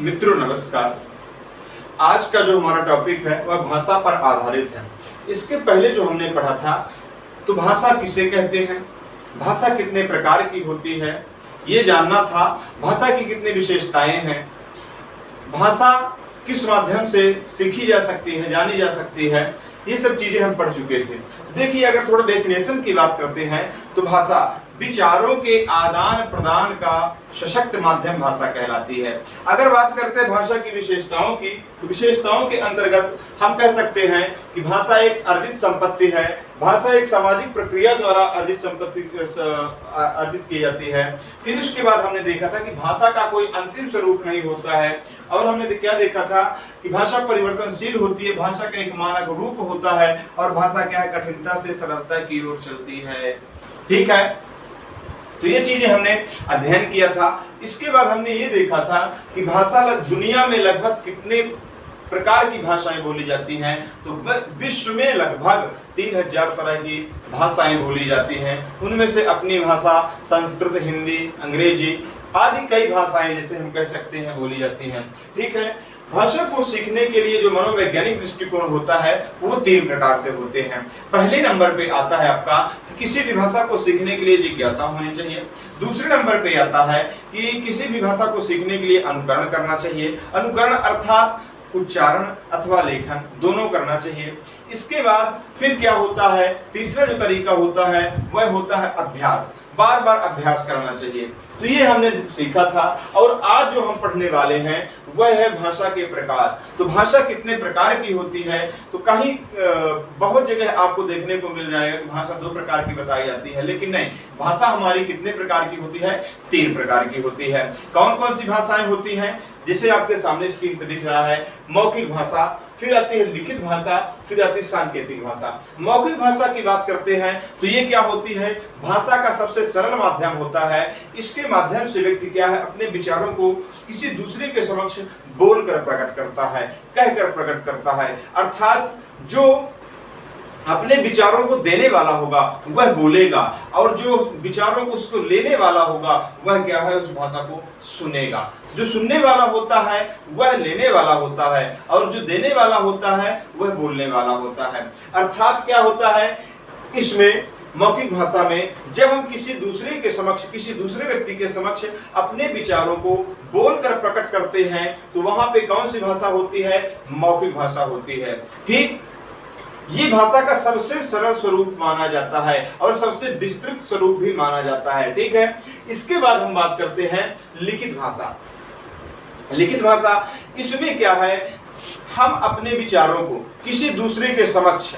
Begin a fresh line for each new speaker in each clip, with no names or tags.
मित्रों नमस्कार। आज का जो हमारा टॉपिक है वह भाषा पर आधारित है। इसके पहले जो हमने पढ़ा था तो भाषा किसे कहते हैं, भाषा कितने प्रकार की होती है, ये जानना था। भाषा की कितनी विशेषताएं हैं, भाषा किस माध्यम से सीखी जा सकती है, जानी जा सकती है, ये सब चीजें हम पढ़ चुके थे। देखिए, अगर थोड़ा डेफिनेशन की बात करते हैं तो भाषा विचारों के आदान प्रदान का सशक्त माध्यम भाषा कहलाती है। अगर बात करते हैं भाषा की विशेषताओं की, तो विशेषताओं के अंतर्गत हम कह सकते हैं कि भाषा एक अर्जित संपत्ति है। भाषा एक सामाजिक प्रक्रिया द्वारा अर्जित संपत्ति अर्जित की जाती है। फिर उसके बाद हमने देखा था कि भाषा का कोई अंतिम स्वरूप नहीं होता है, और हमने क्या देखा था कि भाषा परिवर्तनशील होती है, भाषा का एक मानक रूप होता है, और भाषा क्या है, कठिनता से सरलता की ओर चलती है। ठीक है, तो ये चीजें हमने अध्ययन किया था। इसके बाद हमने ये देखा था कि भाषा दुनिया में लगभग कितने प्रकार की भाषाएं बोली जाती हैं, तो विश्व में लगभग 3000 तरह की भाषाएं बोली जाती हैं। उनमें से अपनी भाषा संस्कृत, हिंदी, अंग्रेजी आदि कई भाषाएं जैसे हम कह सकते हैं बोली जाती हैं। ठीक है, भाषा को सीखने के लिए जो मनोवैज्ञानिक दृष्टिकोण होता है वो 3 प्रकार से होते हैं। पहले नंबर पे आता है आपका कि किसी भी भाषा को सीखने के लिए जिज्ञासा होनी चाहिए। दूसरे नंबर पे आता है कि किसी भी भाषा को सीखने के लिए अनुकरण करना चाहिए। अनुकरण अर्थात उच्चारण अथवा लेखन दोनों करना चाहिए। इसके बाद फिर क्या होता है, तीसरा जो तरीका होता है वह होता है अभ्यास, बार बार अभ्यास करना चाहिए। तो ये हमने सीखा था, और आज जो हम पढ़ने वाले हैं वह है भाषा के प्रकार। तो भाषा कितने प्रकार की होती है, तो कहीं बहुत जगह आपको देखने को मिल जाएगा कि भाषा 2 प्रकार की बताई जाती है, लेकिन नहीं, भाषा हमारी कितने प्रकार की होती है, 3 प्रकार की होती है। कौन कौन सी भाषाएं होती हैं, जैसे आपके सामने स्क्रीन पे दिख रहा है, मौखिक भाषा, फिर आती है लिखित भाषा, फिर आती है सांकेतिक भाषा। मौखिक भाषा की बात करते हैं तो ये क्या होती है, भाषा का सबसे सरल माध्यम होता है। इसके माध्यम से व्यक्ति क्या है, अपने विचारों को किसी दूसरे के समक्ष बोलकर प्रकट करता है, कहकर प्रकट करता है। अर्थात जो अपने विचारों को देने वाला होगा वह बोलेगा, और जो विचारों को उसको लेने वाला होगा वह क्या है, उस भाषा को सुनेगा। जो सुनने वाला होता है वह लेने वाला होता है, और जो देने वाला होता है वह बोलने वाला होता है। अर्थात क्या होता है, इसमें मौखिक भाषा में जब हम किसी दूसरे के समक्ष, किसी दूसरे व्यक्ति के समक्ष अपने विचारों को बोलकर प्रकट करते हैं तो वहां पे कौन सी भाषा होती है, मौखिक भाषा होती है। ठीक, ये भाषा का सबसे सरल स्वरूप माना जाता है और सबसे विस्तृत स्वरूप भी माना जाता है। ठीक है, इसके बाद हम बात करते हैं लिखित भाषा। लिखित भाषा, इसमें क्या है, हम अपने विचारों को किसी दूसरे के समक्ष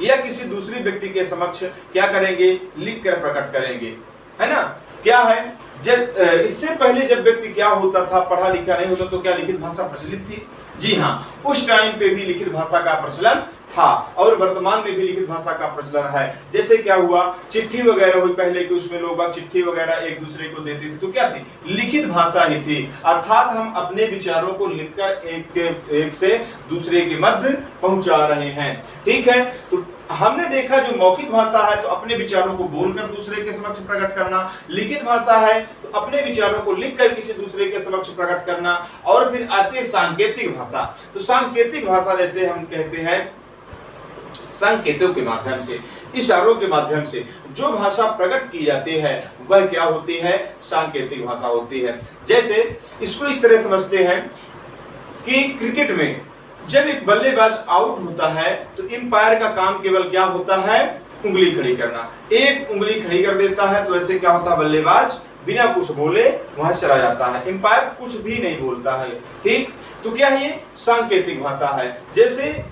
या किसी दूसरे व्यक्ति के समक्ष क्या करेंगे, लिख कर प्रकट करेंगे, है ना। क्या है, जब इससे पहले जब व्यक्ति क्या होता था, पढ़ा लिखा नहीं होता, तो क्या लिखित भाषा प्रचलित थी? जी हाँ, उस टाइम पे भी लिखित भाषा का प्रचलन था, और वर्तमान में भी लिखित भाषा का प्रचलन है। जैसे क्या हुआ, चिट्ठी वगैरह हुई पहले कि उसमें लोग चिट्ठी वगैरह एक दूसरे को देते थे, तो क्या थी, लिखित भाषा ही थी। अर्थात हम अपने विचारों को लिखकर एक से दूसरे के मध्य पहुंचा रहे हैं। ठीक है, तो हमने देखा जो मौखिक भाषा है तो अपने विचारों को बोलकर दूसरे के समक्ष प्रकट करना, लिखित भाषा है तो अपने विचारों को लिखकर किसी दूसरे के समक्ष प्रकट करना, और फिर आती है सांकेतिक भाषा। तो सांकेतिक भाषा जैसे हम कहते हैं, संकेतों के माध्यम से, इशारों के माध्यम से जो भाषा प्रकट की जाती है वह क्या होती है, सांकेतिक भाषा होती है। जैसे इसको इस तरह समझते हैं कि क्रिकेट में जब एक बल्लेबाज आउट होता है तो एम्पायर का काम केवल क्या होता है, उंगली खड़ी करना। एक उंगली खड़ी कर देता है तो ऐसे क्या होता है, बल्लेबाज बिना कुछ बोले वहां चला जाता है, एम्पायर कुछ भी नहीं बोलता है। ठीक, तो क्या ये सांकेतिक भाषा है। जैसे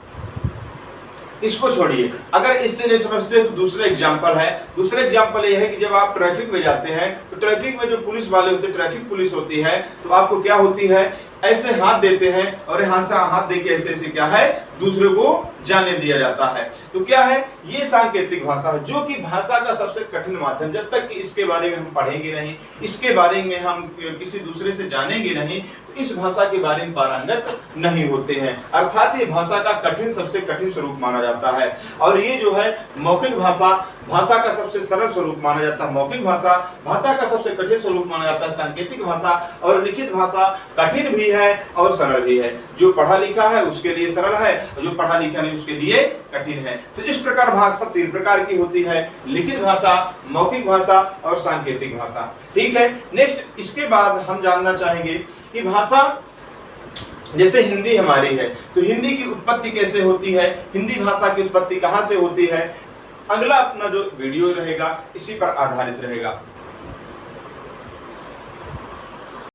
इसको छोड़िए, अगर इससे नहीं समझते तो दूसरा एग्जांपल है। दूसरा एग्जांपल ये है कि जब आप ट्रैफिक में जाते हैं तो ट्रैफिक में जो पुलिस वाले होते हैं, ट्रैफिक पुलिस होती है, तो आपको क्या होती है, ऐसे हाथ देते हैं और यहाँ से हाथ देके ऐसे ऐसे क्या है, दूसरे को जाने दिया जाता है। तो क्या है, ये सांकेतिक भाषा है, जो कि भाषा का सबसे कठिन माध्यम। जब तक कि इसके बारे में हम पढ़ेंगे नहीं, इसके बारे में हम किसी दूसरे से जानेंगे नहीं, तो इस भाषा के बारे में पारंगत नहीं होते हैं। अर्थात ये भाषा का कठिन, सबसे कठिन स्वरूप माना जाता है। और ये जो है मौखिक भाषा, भाषा का सबसे सरल स्वरूप माना जाता है मौखिक भाषा, भाषा का सबसे कठिन स्वरूप माना जाता है सांकेतिक भाषा, और लिखित भाषा कठिन भी है और सरल भी है। जो पढ़ा लिखा है उसके लिए सरल है और जो पढ़ा लिखा नहीं उसके लिए कठिन है। तो इस प्रकार भाषा 3 प्रकार की होती है, लिखित भाषा, मौखिक भाषा और सांकेतिक भाषा। ठीक है, नेक्स्ट इसके बाद हम जानना चाहेंगे कि भाषा जैसे हिंदी हमारी है तो हिंदी की उत्पत्ति कैसे होती है, हिंदी भाषा की उत्पत्ति कहाँ से होती है। अगला अपना जो वीडियो रहेगा इसी पर आधारित रहेगा।